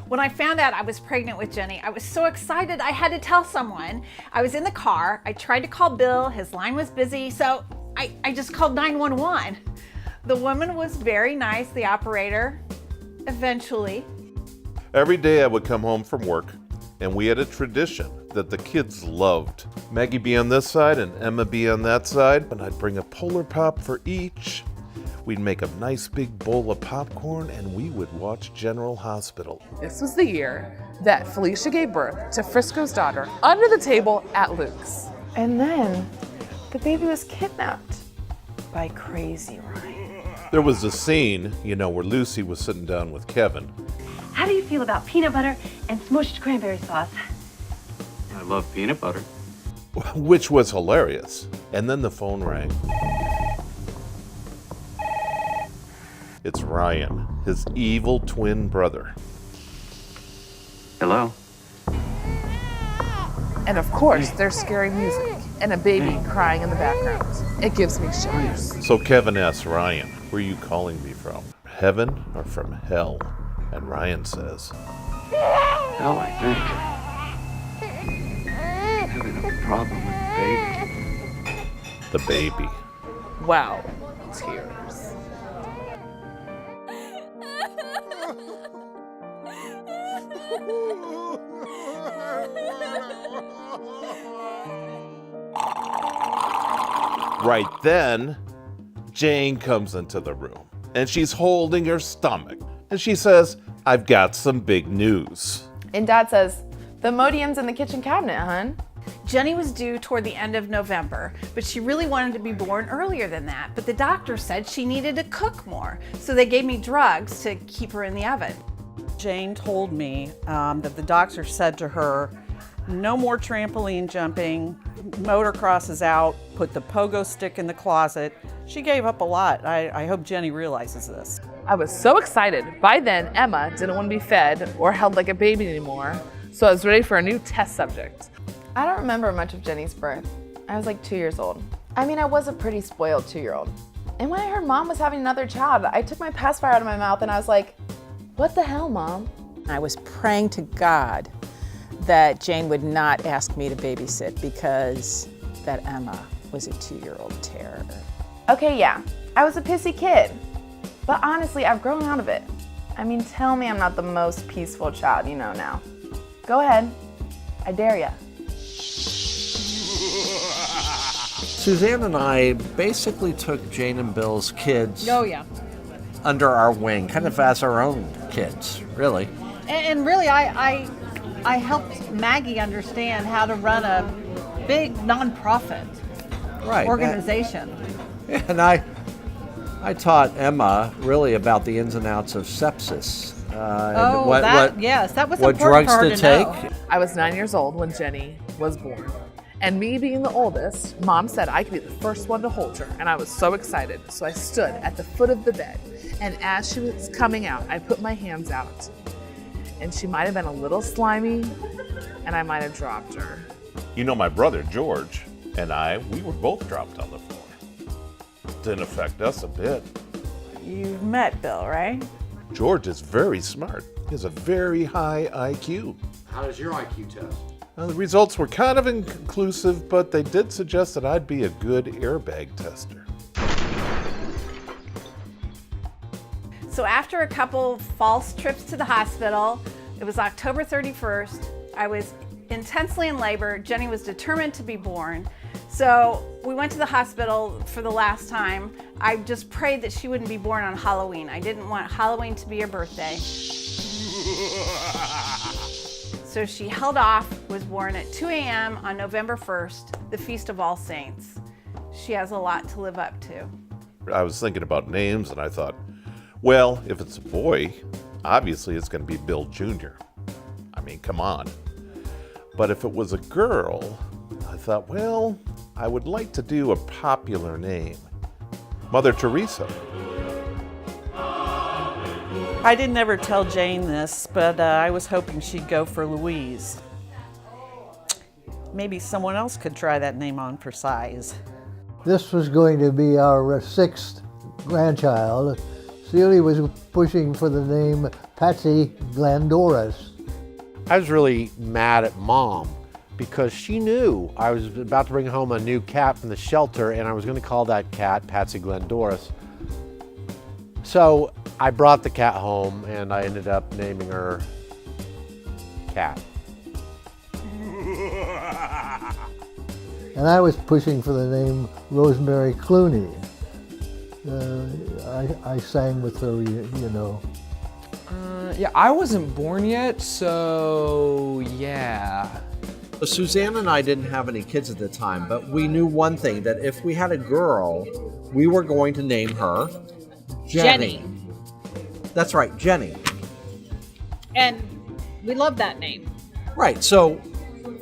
When I found out I was pregnant with Jenny, I was so excited I had to tell someone. I was in the car, I tried to call Bill, his line was busy, so I just called 911. The woman was very nice, the operator, eventually. Every day I would come home from work, and we had a tradition that the kids loved. Maggie be on this side and Emma be on that side, and I'd bring a Polar Pop for each. We'd make a nice big bowl of popcorn, and we would watch General Hospital. This was the year that Felicia gave birth to Frisco's daughter under the table at Luke's. And then the baby was kidnapped by Crazy Ryan. There was a scene, where Lucy was sitting down with Kevin. How do you feel about peanut butter and smushed cranberry sauce? I love peanut butter. Which was hilarious. And then the phone rang. It's Ryan, his evil twin brother. Hello? And of course, there's scary music and a baby crying in the background. It gives me shivers. So Kevin asks Ryan, where are you calling me from? Heaven or from hell? And Ryan says, Hell, I think. I'm having a problem with the baby. Wow, tears. Right then, Jane comes into the room, and she's holding her stomach, and she says, I've got some big news. And Dad says, the Imodium's in the kitchen cabinet, hun. Jenny was due toward the end of November, but she really wanted to be born earlier than that. But the doctor said she needed to cook more, so they gave me drugs to keep her in the oven. Jane told me that the doctor said to her, no more trampoline jumping, motocross is out, put the pogo stick in the closet. She gave up a lot. I hope Jenny realizes this. I was so excited. By then, Emma didn't want to be fed or held like a baby anymore, so I was ready for a new test subject. I don't remember much of Jenny's birth. I was like 2 years old. I mean, I was a pretty spoiled 2-year-old. And when I heard Mom was having another child, I took my pacifier out of my mouth and I was like, what the hell, Mom? I was praying to God that Jane would not ask me to babysit because that Emma was a 2-year-old terror. Okay, yeah, I was a pissy kid. But honestly, I've grown out of it. I mean, tell me I'm not the most peaceful child you know now. Go ahead. I dare ya. Suzanne and I basically took Jane and Bill's kids under our wing, kind of as our own kids, really. And really, I helped Maggie understand how to run a big nonprofit organization. And I taught Emma really about the ins and outs of sepsis. That was what important drugs for her to to take. know. I was 9 years old when Jenny was born. And me being the oldest, Mom said I could be the first one to hold her, and I was so excited. So I stood at the foot of the bed, and as she was coming out, I put my hands out. And she might have been a little slimy, and I might have dropped her. My brother George and we were both dropped on the floor. Didn't affect us a bit. You've met Bill, right? George is very smart. He has a very high IQ. How does your IQ test? The results were kind of inconclusive, but they did suggest that I'd be a good airbag tester. So after a couple false trips to the hospital, it was October 31st. I was intensely in labor. Jenny was determined to be born. So we went to the hospital for the last time. I just prayed that she wouldn't be born on Halloween. I didn't want Halloween to be her birthday. So she held off, was born at 2 a.m. on November 1st, the Feast of All Saints. She has a lot to live up to. I was thinking about names and I thought, well, if it's a boy, obviously it's going to be Bill Jr. I mean, come on. But if it was a girl, I thought, well, I would like to do a popular name. Mother Teresa. I didn't ever tell Jane this, but I was hoping she'd go for Louise. Maybe someone else could try that name on for size. This was going to be our 6th grandchild, Celie was pushing for the name Patsy Glandoris. I was really mad at Mom because she knew I was about to bring home a new cat from the shelter and I was going to call that cat Patsy Glandoris. So I brought the cat home and I ended up naming her Cat. And I was pushing for the name Rosemary Clooney. I sang with her, you know. Yeah, I wasn't born yet, so yeah. Suzanne and I didn't have any kids at the time, but we knew one thing, that if we had a girl, we were going to name her Jenny. That's right, Jenny. And we love that name. Right, so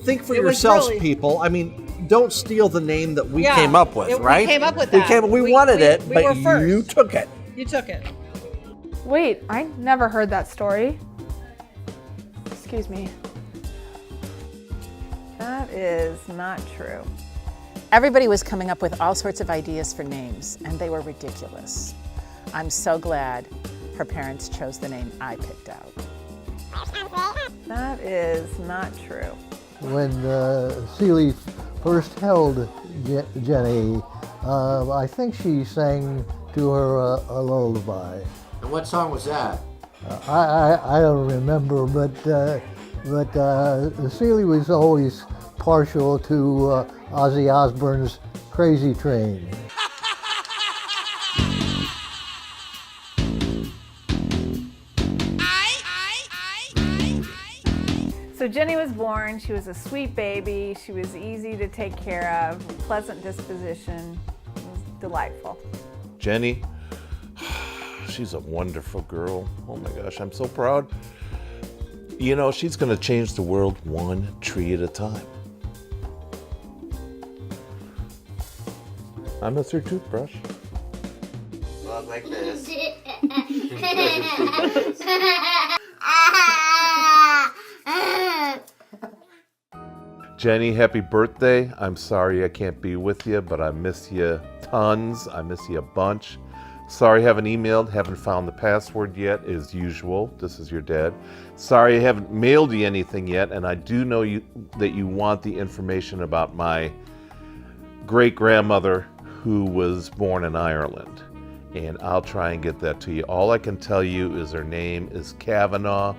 think for yourselves, people. I mean, don't steal the name that we came up with, right? We came up with that. We wanted it, we but were first. you took it. You took it. Wait, I never heard that story. Excuse me. That is not true. Everybody was coming up with all sorts of ideas for names, and they were ridiculous. I'm so glad her parents chose the name I picked out. That is not true. When Celie first held Jenny, I think she sang to her a lullaby. And what song was that? I don't remember, but Celie was always partial to Ozzy Osbourne's Crazy Train. So Jenny was born, she was a sweet baby, she was easy to take care of, pleasant disposition, it was delightful. Jenny, she's a wonderful girl. Oh my gosh, I'm so proud. You know, she's gonna change the world one tree at a time. I miss her toothbrush. Well, like this. Jenny, happy birthday. I'm sorry I can't be with you, but I miss you tons. I miss you a bunch. Sorry I haven't emailed, haven't found the password yet, as usual. This is your dad. Sorry I haven't mailed you anything yet, and I do know that you want the information about my great-grandmother who was born in Ireland. And I'll try and get that to you. All I can tell you is her name is Hagenauer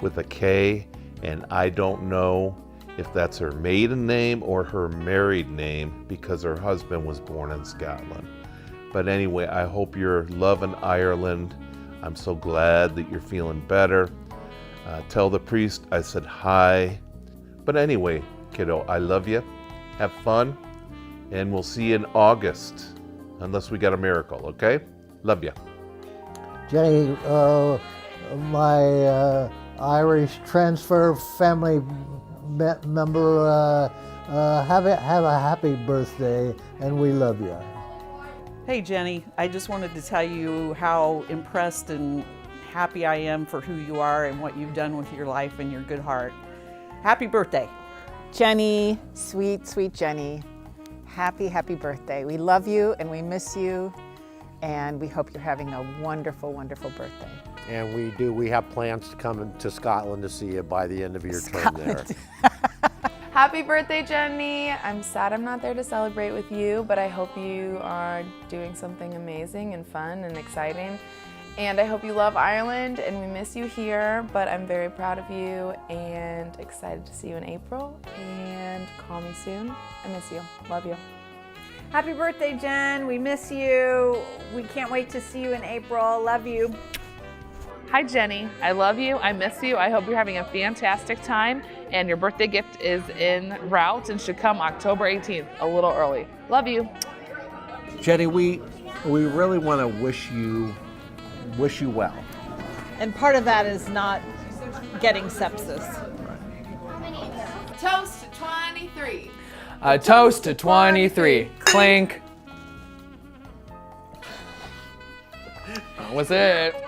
with a K, and I don't know if that's her maiden name or her married name because her husband was born in Scotland. But anyway, I hope you're loving Ireland. I'm so glad that you're feeling better. Tell the priest I said hi. But anyway, kiddo, I love you. Have fun. And we'll see you in August. Unless we got a miracle, okay? Love you. Jenny, my Irish transfer family member, have a happy birthday, and we love you. Hey Jenny, I just wanted to tell you how impressed and happy I am for who you are and what you've done with your life and your good heart. Happy birthday. Jenny, sweet, sweet Jenny, happy, happy birthday. We love you and we miss you, and we hope you're having a wonderful, wonderful birthday. And we do. We have plans to come to Scotland to see you by the end of your term there. Happy birthday, Jenny. I'm sad I'm not there to celebrate with you, but I hope you are doing something amazing and fun and exciting. And I hope you love Ireland, and we miss you here, but I'm very proud of you and excited to see you in April. And call me soon. I miss you. Love you. Happy birthday, Jen. We miss you. We can't wait to see you in April. Love you. Hi Jenny, I love you, I miss you, I hope you're having a fantastic time, and your birthday gift is en route and should come October 18th, a little early. Love you. Jenny, we really want to wish you well. And part of that is not getting sepsis. Toast to 23. A toast to 23. Clink. That was it.